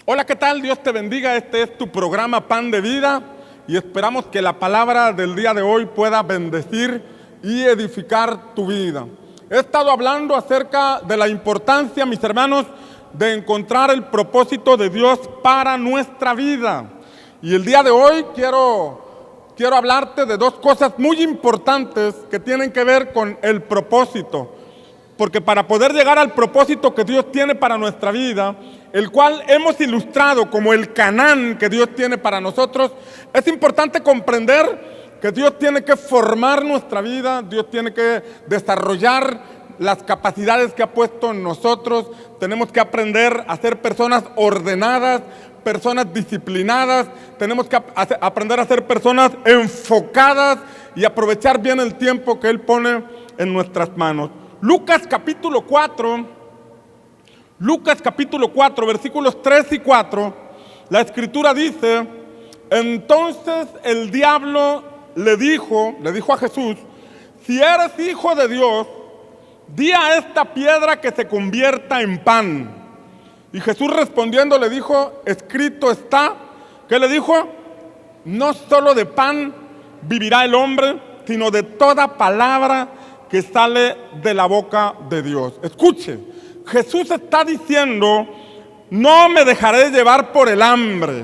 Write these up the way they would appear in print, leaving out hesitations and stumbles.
Hola, ¿qué tal? Dios te bendiga. Este es tu programa Pan de Vida y esperamos que la palabra del día de hoy pueda bendecir y edificar tu vida. He estado hablando acerca de la importancia, mis hermanos, de encontrar el propósito de Dios para nuestra vida. Y el día de hoy quiero hablarte de dos cosas muy importantes que tienen que ver con el propósito. Porque para poder llegar al propósito que Dios tiene para nuestra vida, el cual hemos ilustrado como el Canaán que Dios tiene para nosotros, es importante comprender que Dios tiene que formar nuestra vida, Dios tiene que desarrollar las capacidades que ha puesto en nosotros. Tenemos que aprender a ser personas ordenadas, personas disciplinadas, tenemos que aprender a ser personas enfocadas y aprovechar bien el tiempo que Él pone en nuestras manos. Lucas capítulo 4, versículos 3 y 4, la escritura dice: entonces el diablo le dijo a Jesús: si eres hijo de Dios, di a esta piedra que se convierta en pan. Y Jesús respondiendo le dijo: escrito está. ¿Qué le dijo? No solo de pan vivirá el hombre, sino de toda palabra que sale de la boca de Dios. Escuche, Jesús está diciendo: no me dejaré llevar por el hambre,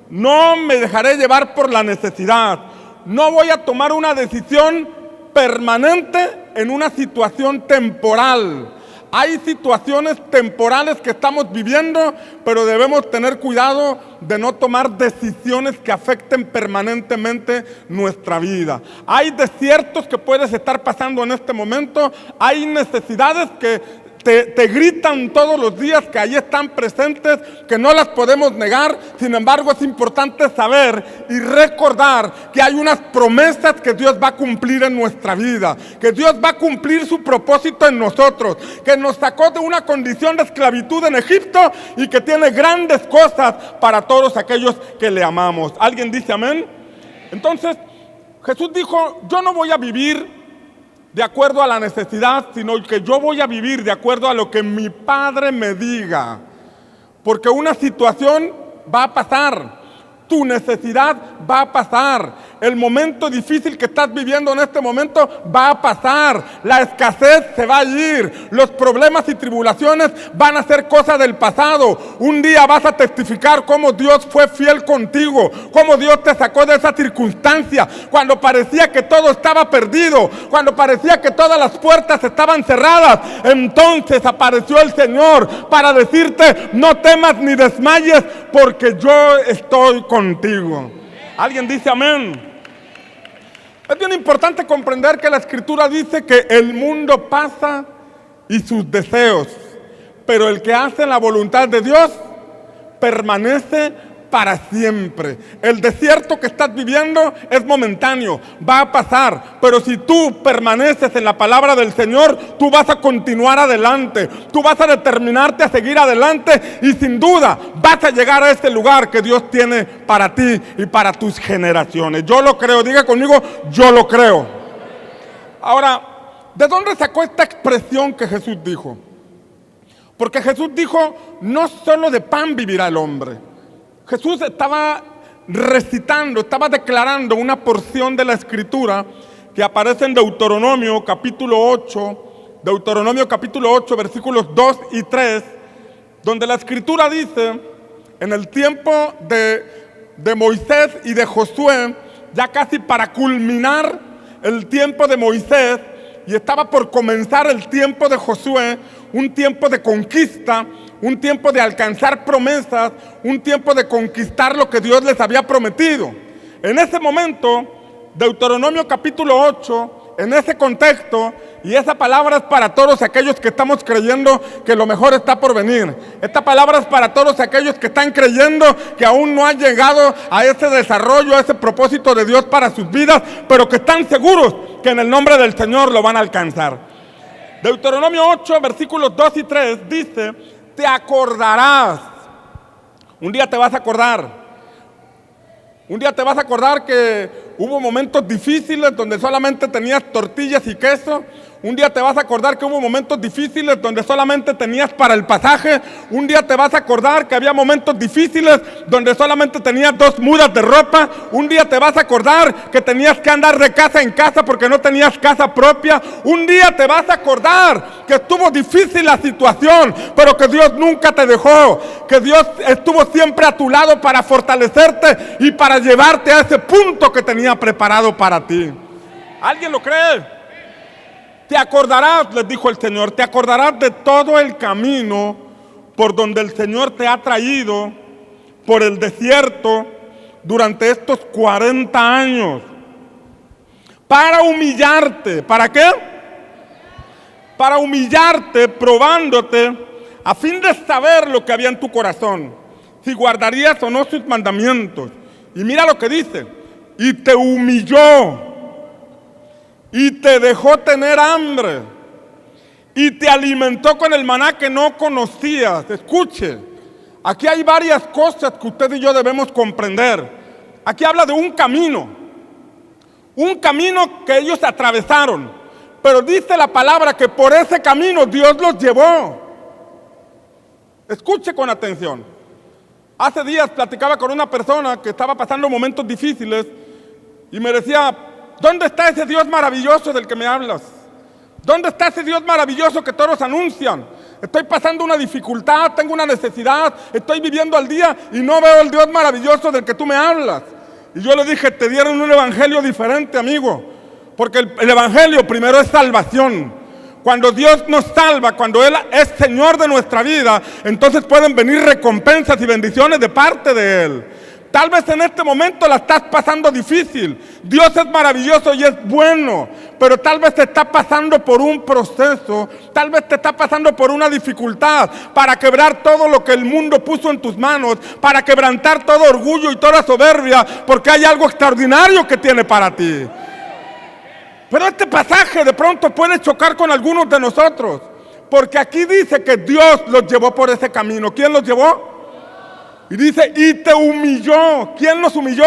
no me dejaré llevar por la necesidad, no voy a tomar una decisión permanente en una situación temporal. Hay situaciones temporales que estamos viviendo, pero debemos tener cuidado de no tomar decisiones que afecten permanentemente nuestra vida. Hay desiertos que puedes estar pasando en este momento, hay necesidades que te gritan todos los días, que ahí están presentes, que no las podemos negar. Sin embargo, es importante saber y recordar que hay unas promesas que Dios va a cumplir en nuestra vida, que Dios va a cumplir su propósito en nosotros, que nos sacó de una condición de esclavitud en Egipto y que tiene grandes cosas para todos aquellos que le amamos. ¿Alguien dice amén? Entonces, Jesús dijo: yo no voy a vivir de acuerdo a la necesidad, sino que yo voy a vivir de acuerdo a lo que mi Padre me diga. Porque una situación va a pasar, tu necesidad va a pasar, el momento difícil que estás viviendo en este momento va a pasar, la escasez se va a ir, los problemas y tribulaciones van a ser cosas del pasado. Un día vas a testificar cómo Dios fue fiel contigo, cómo Dios te sacó de esa circunstancia, cuando parecía que todo estaba perdido, cuando parecía que todas las puertas estaban cerradas. Entonces apareció el Señor para decirte: no temas ni desmayes, porque yo estoy contigo. ¿Alguien dice amén? Es bien importante comprender que la Escritura dice que el mundo pasa y sus deseos, pero el que hace la voluntad de Dios permanece para siempre. El desierto que estás viviendo es momentáneo, va a pasar, pero si tú permaneces en la palabra del Señor, tú vas a continuar adelante, tú vas a determinarte a seguir adelante y sin duda vas a llegar a ese lugar que Dios tiene para ti y para tus generaciones. Yo lo creo, diga conmigo: yo lo creo. Ahora, ¿de dónde sacó esta expresión que Jesús dijo? Porque Jesús dijo: no solo de pan vivirá el hombre. Jesús estaba recitando, estaba declarando una porción de la Escritura que aparece en Deuteronomio capítulo 8, versículos 2 y 3, donde la Escritura dice: en el tiempo de Moisés y de Josué, ya casi para culminar el tiempo de Moisés, y estaba por comenzar el tiempo de Josué, un tiempo de conquista, un tiempo de alcanzar promesas, un tiempo de conquistar lo que Dios les había prometido. En ese momento, Deuteronomio capítulo 8, en ese contexto, y esa palabra es para todos aquellos que estamos creyendo que lo mejor está por venir. Esta palabra es para todos aquellos que están creyendo que aún no han llegado a ese desarrollo, a ese propósito de Dios para sus vidas, pero que están seguros que en el nombre del Señor lo van a alcanzar. Deuteronomio 8, versículos 2 y 3 dice: te acordarás. Un día te vas a acordar. Un día te vas a acordar que hubo momentos difíciles donde solamente tenías tortillas y queso. Un día te vas a acordar que hubo momentos difíciles donde solamente tenías para el pasaje. Un día te vas a acordar que había momentos difíciles donde solamente tenías 2 mudas de ropa. Un día te vas a acordar que tenías que andar de casa en casa porque no tenías casa propia. Un día te vas a acordar que estuvo difícil la situación, pero que Dios nunca te dejó, que Dios estuvo siempre a tu lado para fortalecerte y para llevarte a ese punto que tenía preparado para ti. ¿Alguien lo cree? Te acordarás, les dijo el Señor, te acordarás de todo el camino por donde el Señor te ha traído por el desierto durante estos 40 años. Para humillarte. ¿Para qué? Para humillarte, probándote, a fin de saber lo que había en tu corazón, si guardarías o no sus mandamientos. Y mira lo que dice, y te humilló, y te dejó tener hambre, y te alimentó con el maná que no conocías. Escuche, aquí hay varias cosas que usted y yo debemos comprender. Aquí habla de un camino que ellos atravesaron, pero dice la palabra que por ese camino Dios los llevó. Escuche con atención. Hace días platicaba con una persona que estaba pasando momentos difíciles y me decía, ¿dónde está ese Dios maravilloso del que me hablas? ¿Dónde está ese Dios maravilloso que todos anuncian? Estoy pasando una dificultad, tengo una necesidad, estoy viviendo al día y no veo el Dios maravilloso del que tú me hablas. Y yo le dije, te dieron un evangelio diferente, amigo, porque el evangelio primero es salvación. Cuando Dios nos salva, cuando Él es Señor de nuestra vida, entonces pueden venir recompensas y bendiciones de parte de Él. Tal vez en este momento la estás pasando difícil. Dios es maravilloso y es bueno, pero tal vez te está pasando por un proceso, tal vez te está pasando por una dificultad para quebrar todo lo que el mundo puso en tus manos, para quebrantar todo orgullo y toda soberbia, porque hay algo extraordinario que tiene para ti. Pero este pasaje de pronto puede chocar con algunos de nosotros, porque aquí dice que Dios los llevó por ese camino. ¿Quién los llevó? Y dice, y te humilló. ¿Quién los humilló?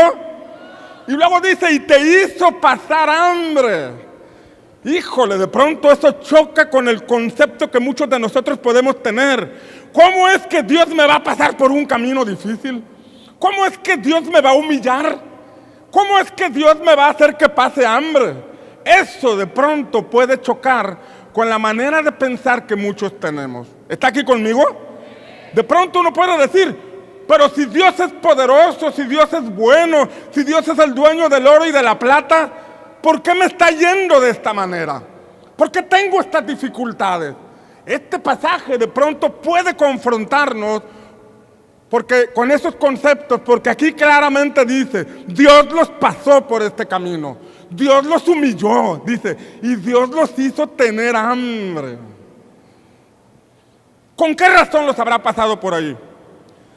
Y luego dice, y te hizo pasar hambre. Híjole, de pronto eso choca con el concepto que muchos de nosotros podemos tener. ¿Cómo es que Dios me va a pasar por un camino difícil? ¿Cómo es que Dios me va a humillar? ¿Cómo es que Dios me va a hacer que pase hambre? Eso de pronto puede chocar con la manera de pensar que muchos tenemos. ¿Está aquí conmigo? De pronto uno puede decir, pero si Dios es poderoso, si Dios es bueno, si Dios es el dueño del oro y de la plata, ¿por qué me está yendo de esta manera? ¿Por qué tengo estas dificultades? Este pasaje de pronto puede confrontarnos porque con esos conceptos, porque aquí claramente dice, Dios los pasó por este camino, Dios los humilló, dice, y Dios los hizo tener hambre. ¿Con qué razón los habrá pasado por ahí?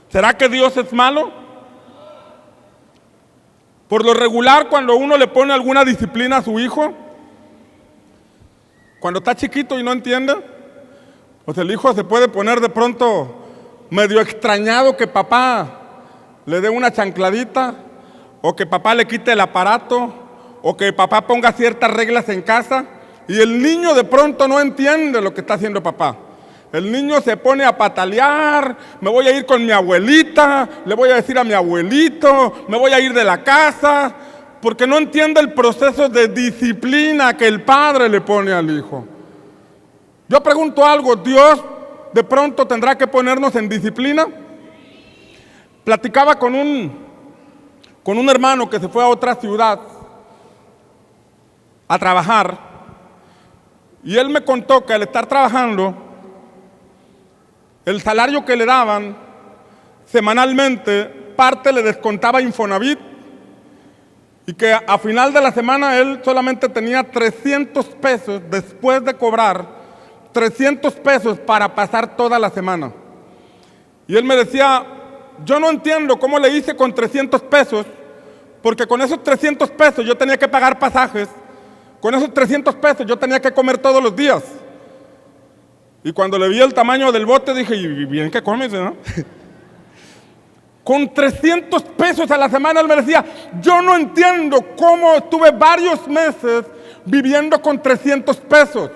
¿Será que Dios es malo? Por lo regular, cuando uno le pone alguna disciplina a su hijo, cuando está chiquito y no entiende, pues el hijo se puede poner de pronto medio extrañado que papá le dé una chancladita, o que papá le quite el aparato, o que papá ponga ciertas reglas en casa, y el niño de pronto no entiende lo que está haciendo papá. El niño se pone a patalear, me voy a ir con mi abuelita, le voy a decir a mi abuelito, me voy a ir de la casa, porque no entiende el proceso de disciplina que el padre le pone al hijo. Yo pregunto algo, ¿Dios de pronto tendrá que ponernos en disciplina? Platicaba con un hermano que se fue a otra ciudad a trabajar, y él me contó que al estar trabajando, el salario que le daban semanalmente, parte le descontaba Infonavit, y que a final de la semana él solamente tenía 300 pesos después de cobrar, 300 pesos para pasar toda la semana. Y él me decía, yo no entiendo cómo le hice con 300 pesos, porque con esos 300 pesos yo tenía que pagar pasajes, con esos 300 pesos yo tenía que comer todos los días. Y cuando le vi el tamaño del bote dije, y bien que comes, ¿no? Con 300 pesos a la semana él me decía, yo no entiendo cómo estuve varios meses viviendo con 300 pesos.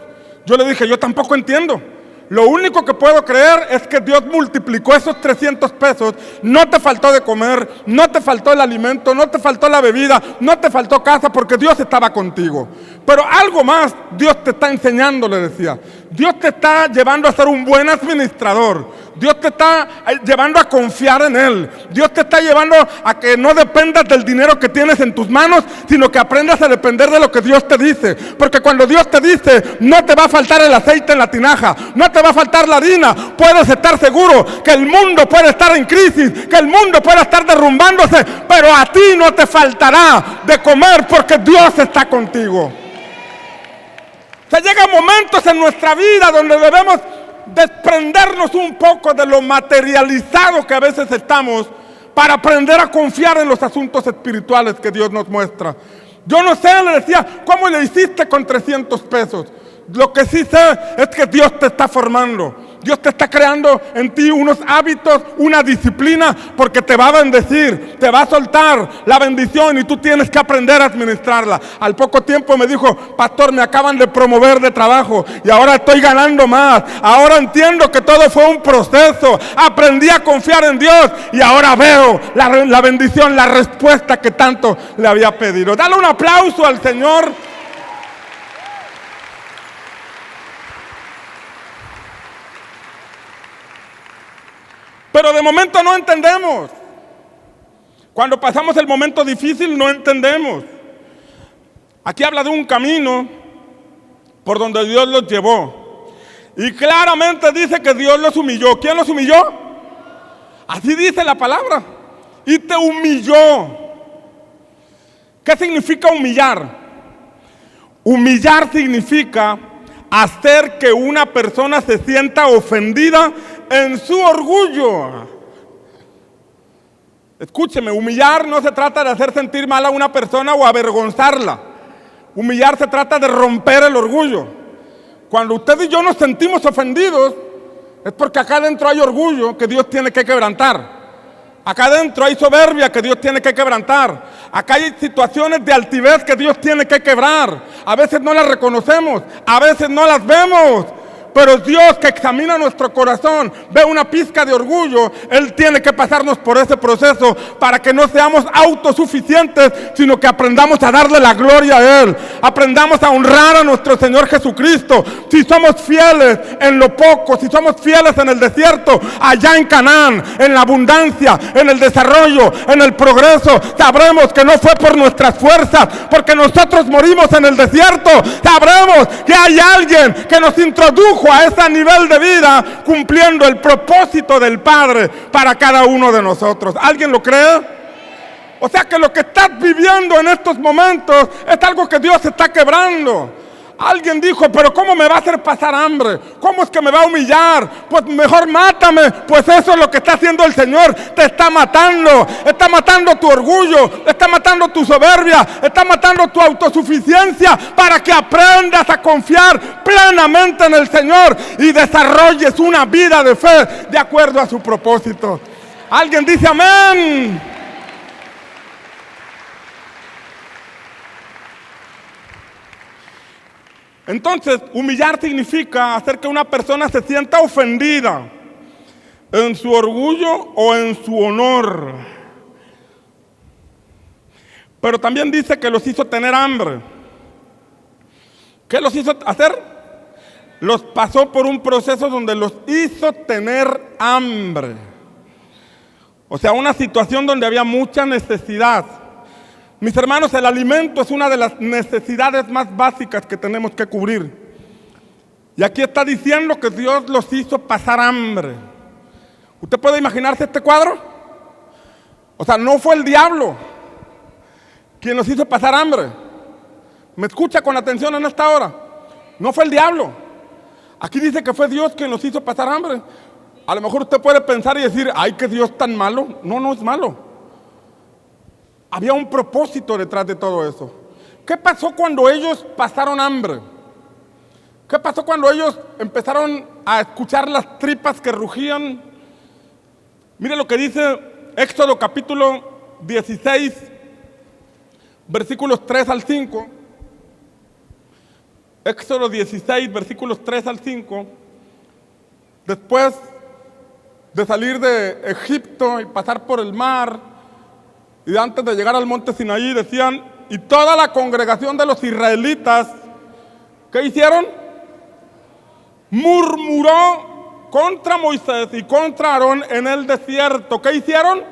Yo le dije, yo tampoco entiendo. Lo único que puedo creer es que Dios multiplicó esos 300 pesos. No te faltó de comer, no te faltó el alimento, no te faltó la bebida, no te faltó casa, porque Dios estaba contigo. Pero algo más Dios te está enseñando, le decía. Dios te está llevando a ser un buen administrador. Dios te está llevando a confiar en Él. Dios te está llevando a que no dependas del dinero que tienes en tus manos, sino que aprendas a depender de lo que Dios te dice. Porque cuando Dios te dice, no te va a faltar el aceite en la tinaja, no te va a faltar la harina, puedes estar seguro que el mundo puede estar en crisis, que el mundo puede estar derrumbándose, pero a ti no te faltará de comer porque Dios está contigo. Se llegan momentos en nuestra vida donde debemos desprendernos un poco de lo materializado que a veces estamos para aprender a confiar en los asuntos espirituales que Dios nos muestra. Yo no sé, le decía, ¿cómo le hiciste con 300 pesos? Lo que sí sé es que Dios te está formando. Dios te está creando en ti unos hábitos, una disciplina, porque te va a bendecir, te va a soltar la bendición y tú tienes que aprender a administrarla. Al poco tiempo me dijo, pastor, me acaban de promover de trabajo y ahora estoy ganando más. Ahora entiendo que todo fue un proceso. Aprendí a confiar en Dios y ahora veo la bendición, la respuesta que tanto le había pedido. Dale un aplauso al Señor. Pero de momento no entendemos. Cuando pasamos el momento difícil no entendemos. Aquí habla de un camino por donde Dios los llevó. Y claramente dice que Dios los humilló. ¿Quién los humilló? Así dice la palabra. Y te humilló. ¿Qué significa humillar? Humillar significa hacer que una persona se sienta ofendida en su orgullo. Escúcheme, humillar no se trata de hacer sentir mal a una persona o avergonzarla. Humillar se trata de romper el orgullo. Cuando usted y yo nos sentimos ofendidos, es porque acá adentro hay orgullo que Dios tiene que quebrantar. Acá adentro hay soberbia que Dios tiene que quebrantar. Acá hay situaciones de altivez que Dios tiene que quebrar. A veces no las reconocemos, a veces no las vemos. Pero Dios, que examina nuestro corazón, ve una pizca de orgullo. Él tiene que pasarnos por ese proceso para que no seamos autosuficientes, sino que aprendamos a darle la gloria a Él. Aprendamos a honrar a nuestro Señor Jesucristo. Si somos fieles en lo poco, si somos fieles en el desierto, allá en Canaán, en la abundancia, en el desarrollo, en el progreso, sabremos que no fue por nuestras fuerzas, porque nosotros morimos en el desierto. Sabremos que hay alguien que nos introdujo a ese nivel de vida, cumpliendo el propósito del Padre para cada uno de nosotros. ¿Alguien lo cree? O sea que lo que estás viviendo en estos momentos es algo que Dios está quebrando. Alguien dijo, pero ¿cómo me va a hacer pasar hambre? ¿Cómo es que me va a humillar? Pues mejor mátame. Pues eso es lo que está haciendo el Señor. Te está matando tu orgullo, está matando tu soberbia, está matando tu autosuficiencia, para que aprendas a confiar plenamente en el Señor y desarrolles una vida de fe de acuerdo a su propósito. Alguien dice amén. Entonces, humillar significa hacer que una persona se sienta ofendida en su orgullo o en su honor. Pero también dice que los hizo tener hambre. ¿Qué los hizo hacer? Los pasó por un proceso donde los hizo tener hambre. O sea, una situación donde había mucha necesidad. Mis hermanos, el alimento es una de las necesidades más básicas que tenemos que cubrir. Y aquí está diciendo que Dios los hizo pasar hambre. ¿Usted puede imaginarse este cuadro? O sea, no fue el diablo quien los hizo pasar hambre. ¿Me escucha con atención en esta hora? No fue el diablo. Aquí dice que fue Dios quien los hizo pasar hambre. A lo mejor usted puede pensar y decir, ay, que Dios tan malo. No, no es malo. Había un propósito detrás de todo eso. ¿Qué pasó cuando ellos pasaron hambre? ¿Qué pasó cuando ellos empezaron a escuchar las tripas que rugían? Mire lo que dice Éxodo capítulo 16, versículos 3 al 5. Éxodo 16, versículos 3 al 5, después de salir de Egipto y pasar por el mar, y antes de llegar al monte Sinaí, decían, y toda la congregación de los israelitas, ¿qué hicieron? Murmuró contra Moisés y contra Aarón en el desierto. ¿Qué hicieron?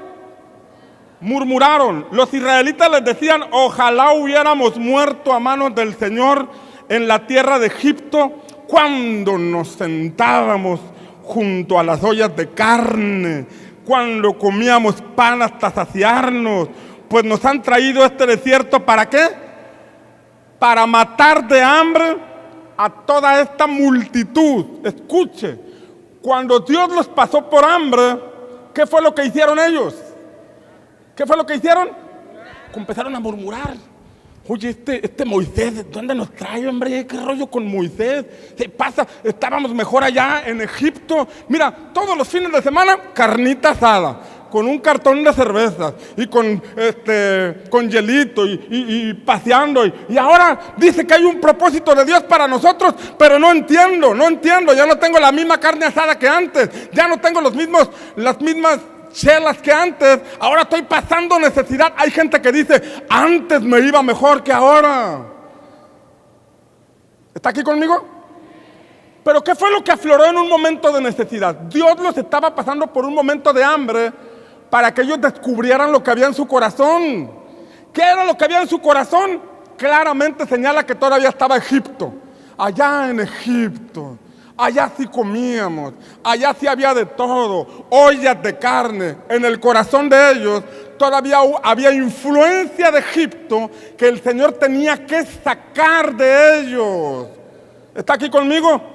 Murmuraron. Los israelitas les decían, ojalá hubiéramos muerto a manos del Señor en la tierra de Egipto, cuando nos sentábamos junto a las ollas de carne, cuando comíamos pan hasta saciarnos, pues nos han traído este desierto, ¿para qué? Para matar de hambre a toda esta multitud. Escuche, cuando Dios los pasó por hambre, ¿qué fue lo que hicieron ellos? ¿Qué fue lo que hicieron? Empezaron a murmurar. Oye, este Moisés, ¿dónde nos trae, hombre? ¿Qué rollo con Moisés? ¿Qué pasa? Estábamos mejor allá en Egipto. Mira, todos los fines de semana, carnita asada, con un cartón de cervezas y con hielito y paseando. Y ahora dice que hay un propósito de Dios para nosotros, pero no entiendo. Ya no tengo la misma carne asada que antes. Ya no tengo las mismas chelas que antes. Ahora estoy pasando necesidad. Hay gente que dice, antes me iba mejor que ahora. ¿Está aquí conmigo? Pero ¿qué fue lo que afloró en un momento de necesidad? Dios los estaba pasando por un momento de hambre para que ellos descubrieran lo que había en su corazón. ¿Qué era lo que había en su corazón? Claramente señala que todavía estaba Egipto. Allá en Egipto, allá sí comíamos, allá sí había de todo, ollas de carne. En el corazón de ellos todavía había influencia de Egipto que el Señor tenía que sacar de ellos. ¿Está aquí conmigo?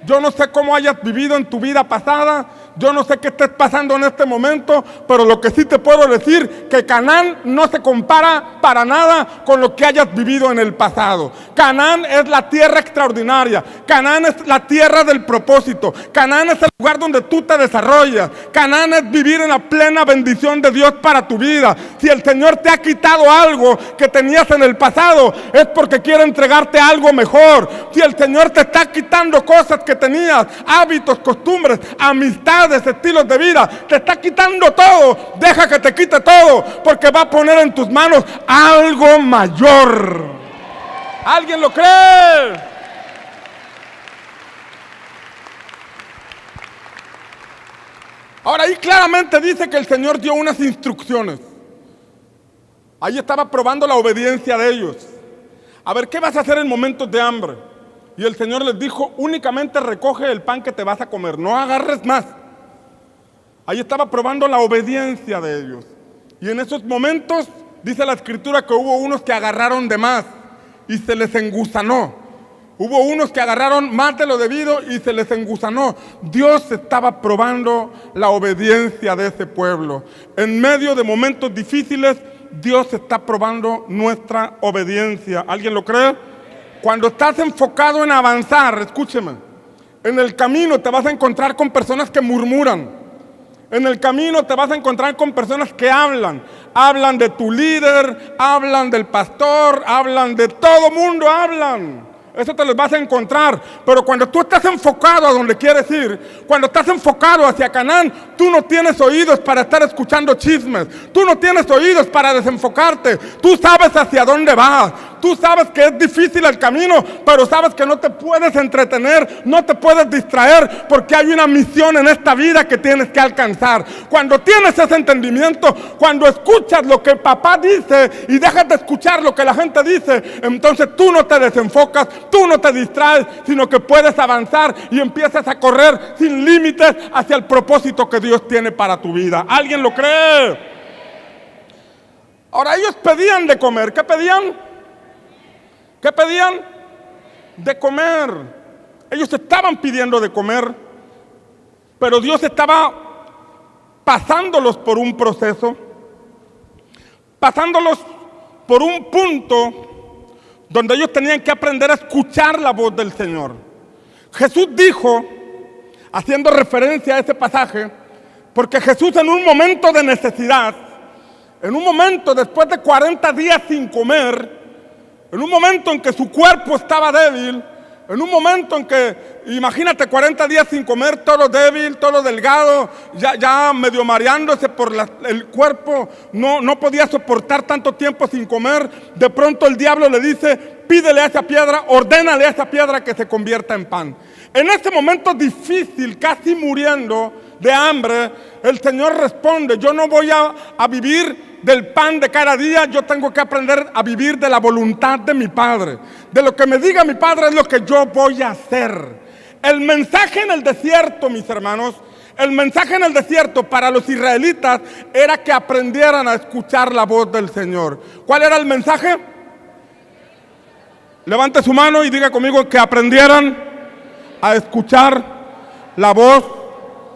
Yo no sé cómo hayas vivido en tu vida pasada, yo no sé qué estés pasando en este momento, pero lo que sí te puedo decir, que Canaán no se compara para nada con lo que hayas vivido en el pasado. Canaán es la tierra extraordinaria, Canaán es la tierra del propósito, Canaán es el lugar donde tú te desarrollas, Canaán es vivir en la plena bendición de Dios para tu vida. Si el Señor te ha quitado algo que tenías en el pasado, es porque quiere entregarte algo mejor. Si el Señor te está quitando cosas que tenías, hábitos, costumbres, amistades, estilos de vida, te está quitando todo, deja que te quite todo, porque va a poner en tus manos algo mayor. ¿Alguien lo cree? Ahora ahí claramente dice que el Señor dio unas instrucciones. Ahí estaba probando la obediencia de ellos. A ver, ¿qué vas a hacer en momentos de hambre? Y el Señor les dijo, únicamente recoge el pan que te vas a comer, no agarres más. Ahí estaba probando la obediencia de ellos. Y en esos momentos, dice la Escritura que hubo unos que agarraron de más y se les engusanó. Hubo unos que agarraron más de lo debido y se les engusanó. Dios estaba probando la obediencia de ese pueblo. En medio de momentos difíciles, Dios está probando nuestra obediencia. ¿Alguien lo cree? Cuando estás enfocado en avanzar, escúcheme, en el camino te vas a encontrar con personas que murmuran. En el camino te vas a encontrar con personas que hablan de tu líder, hablan del pastor, hablan de todo mundo, hablan. Eso te los vas a encontrar. Pero cuando tú estás enfocado a donde quieres ir, cuando estás enfocado hacia Canaán, tú no tienes oídos para estar escuchando chismes. Tú no tienes oídos para desenfocarte. Tú sabes hacia dónde vas. Tú sabes que es difícil el camino, pero sabes que no te puedes entretener, no te puedes distraer, porque hay una misión en esta vida que tienes que alcanzar. Cuando tienes ese entendimiento, cuando escuchas lo que papá dice y dejas de escuchar lo que la gente dice, entonces tú no te desenfocas, tú no te distraes, sino que puedes avanzar y empiezas a correr sin límites hacia el propósito que Dios tiene para tu vida. ¿Alguien lo cree? Ahora ellos pedían de comer. ¿Qué pedían? ¿Qué pedían? De comer. Ellos estaban pidiendo de comer, pero Dios estaba pasándolos por un proceso, pasándolos por un punto donde ellos tenían que aprender a escuchar la voz del Señor. Jesús dijo, haciendo referencia a ese pasaje, porque Jesús en un momento de necesidad, en un momento después de 40 días sin comer, en un momento en que su cuerpo estaba débil, En un momento en que, imagínate, 40 días sin comer, todo débil, todo delgado, ya medio mareándose por el cuerpo, no podía soportar tanto tiempo sin comer. De pronto el diablo le dice, pídele a esa piedra, ordénale a esa piedra que se convierta en pan. En este momento difícil, casi muriendo de hambre, el Señor responde, yo no voy a vivir del pan de cada día, yo tengo que aprender a vivir de la voluntad de mi Padre. De lo que me diga mi Padre es lo que yo voy a hacer. El mensaje en el desierto, mis hermanos, el mensaje en el desierto para los israelitas era que aprendieran a escuchar la voz del Señor. ¿Cuál era el mensaje? Levante su mano y diga conmigo que aprendieran a escuchar la voz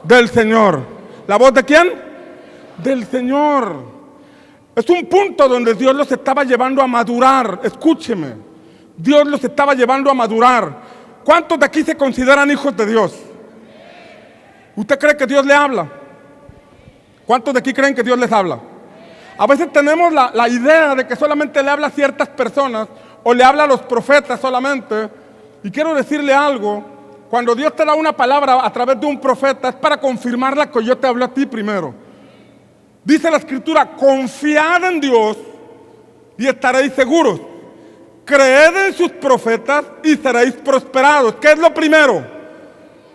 del Señor. ¿La voz de quién? Del Señor. Es un punto donde Dios los estaba llevando a madurar. Escúcheme, Dios los estaba llevando a madurar. ¿Cuántos de aquí se consideran hijos de Dios? ¿Usted cree que Dios le habla? ¿Cuántos de aquí creen que Dios les habla? A veces tenemos la idea de que solamente le habla a ciertas personas o le habla a los profetas solamente. Y quiero decirle algo, cuando Dios te da una palabra a través de un profeta es para confirmar la que yo te hablo a ti primero. Dice la Escritura, confiad en Dios y estaréis seguros. Creed en sus profetas y seréis prosperados. ¿Qué es lo primero?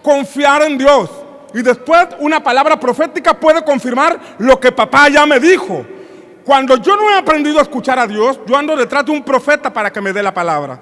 Confiar en Dios. Y después una palabra profética puede confirmar lo que papá ya me dijo. Cuando yo no he aprendido a escuchar a Dios, yo ando detrás de un profeta para que me dé la palabra.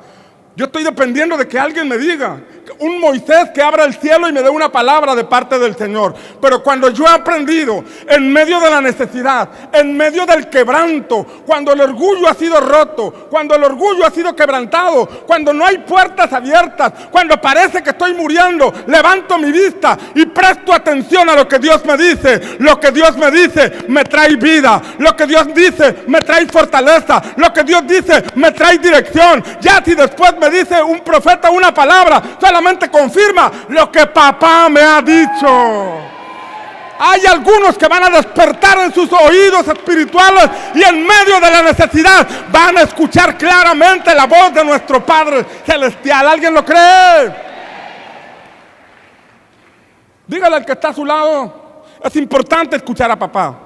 Yo estoy dependiendo de que alguien me diga, un Moisés que abra el cielo y me dé una palabra de parte del Señor. Pero cuando yo he aprendido, en medio de la necesidad, en medio del quebranto, cuando el orgullo ha sido roto, cuando el orgullo ha sido quebrantado, cuando no hay puertas abiertas, cuando parece que estoy muriendo, levanto mi vista y presto atención a lo que Dios me dice. Lo que Dios me dice me trae vida. Lo que Dios dice me trae fortaleza. Lo que Dios dice me trae dirección. Ya si después me dice un profeta una palabra, solamente confirma lo que papá me ha dicho. Hay algunos que van a despertar en sus oídos espirituales y en medio de la necesidad van a escuchar claramente la voz de nuestro Padre Celestial. ¿Alguien lo cree? Dígale al que está a su lado, es importante escuchar a papá.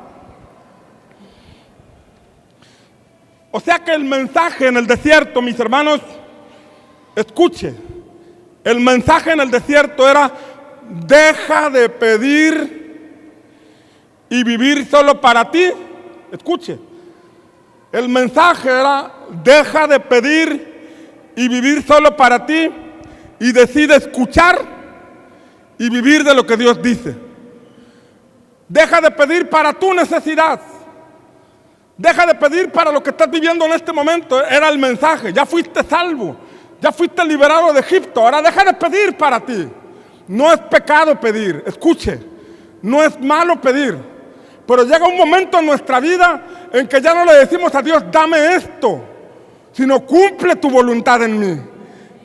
O sea que el mensaje en el desierto, mis hermanos, escuche, el mensaje en el desierto era, deja de pedir y vivir solo para ti. Escuche, el mensaje era, deja de pedir y vivir solo para ti y decide escuchar y vivir de lo que Dios dice. Deja de pedir para tu necesidad. Deja de pedir para lo que estás viviendo en este momento. Era el mensaje, ya fuiste salvo. Ya fuiste liberado de Egipto, ahora deja de pedir para ti. No es pecado pedir, escuche, no es malo pedir. Pero llega un momento en nuestra vida en que ya no le decimos a Dios, dame esto, sino cumple tu voluntad en mí.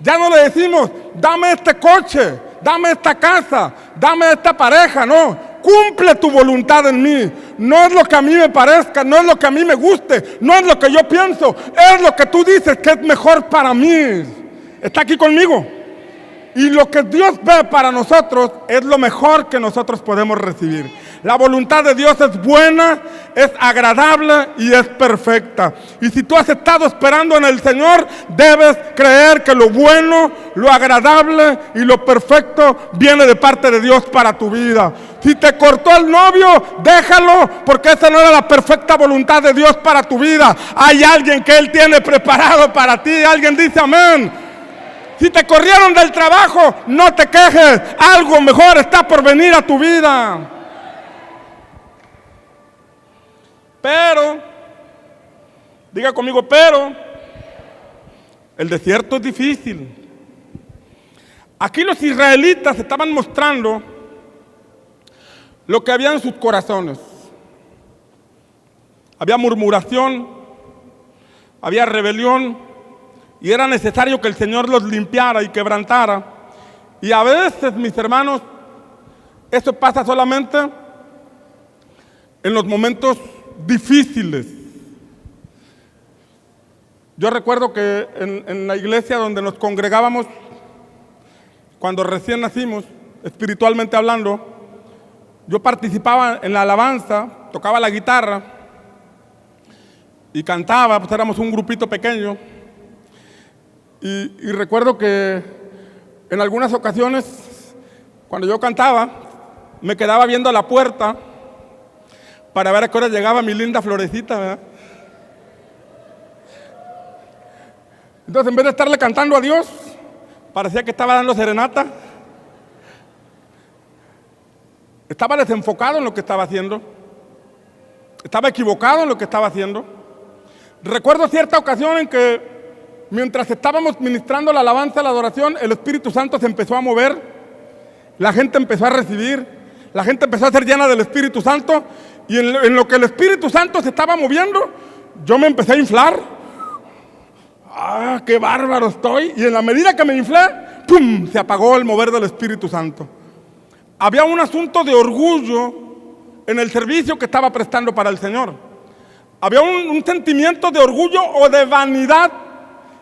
Ya no le decimos, dame este coche, dame esta casa, dame esta pareja, no. Cumple tu voluntad en mí. No es lo que a mí me parezca, no es lo que a mí me guste, no es lo que yo pienso, es lo que tú dices que es mejor para mí. ¿Está aquí conmigo? Y lo que Dios ve para nosotros es lo mejor que nosotros podemos recibir. La voluntad de Dios es buena, es agradable y es perfecta. Y si tú has estado esperando en el Señor, debes creer que lo bueno, lo agradable y lo perfecto viene de parte de Dios para tu vida. Si te cortó el novio, déjalo, porque esa no era la perfecta voluntad de Dios para tu vida. Hay alguien que Él tiene preparado para ti. Alguien dice amén. Si te corrieron del trabajo, no te quejes. Algo mejor está por venir a tu vida. Pero, diga conmigo, pero, el desierto es difícil. Aquí los israelitas estaban mostrando lo que había en sus corazones. Había murmuración, había rebelión. Y era necesario que el Señor los limpiara y quebrantara. Y a veces, mis hermanos, eso pasa solamente en los momentos difíciles. Yo recuerdo que en la iglesia donde nos congregábamos, cuando recién nacimos, espiritualmente hablando, yo participaba en la alabanza, tocaba la guitarra y cantaba, pues éramos un grupito pequeño. Y recuerdo que en algunas ocasiones, cuando yo cantaba, me quedaba viendo a la puerta para ver a qué hora llegaba mi linda Florecita, ¿verdad? Entonces, en vez de estarle cantando a Dios, parecía que estaba dando serenata. Estaba desenfocado en lo que estaba haciendo. Estaba equivocado en lo que estaba haciendo. Recuerdo cierta ocasión en que, mientras estábamos ministrando la alabanza, la adoración, el Espíritu Santo se empezó a mover. La gente empezó a recibir. La gente empezó a ser llena del Espíritu Santo. Y en lo que el Espíritu Santo se estaba moviendo, yo me empecé a inflar. ¡Ah, qué bárbaro estoy! Y en la medida que me inflé, ¡pum!, se apagó el mover del Espíritu Santo. Había un asunto de orgullo en el servicio que estaba prestando para el Señor. Había un sentimiento de orgullo o de vanidad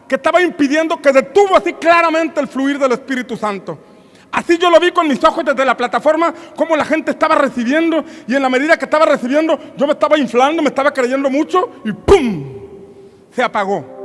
que estaba impidiendo, que detuvo así claramente el fluir del Espíritu Santo. Así yo lo vi con mis ojos desde la plataforma, cómo la gente estaba recibiendo, y en la medida que estaba recibiendo, yo me estaba inflando, me estaba creyendo mucho, y ¡pum!, se apagó.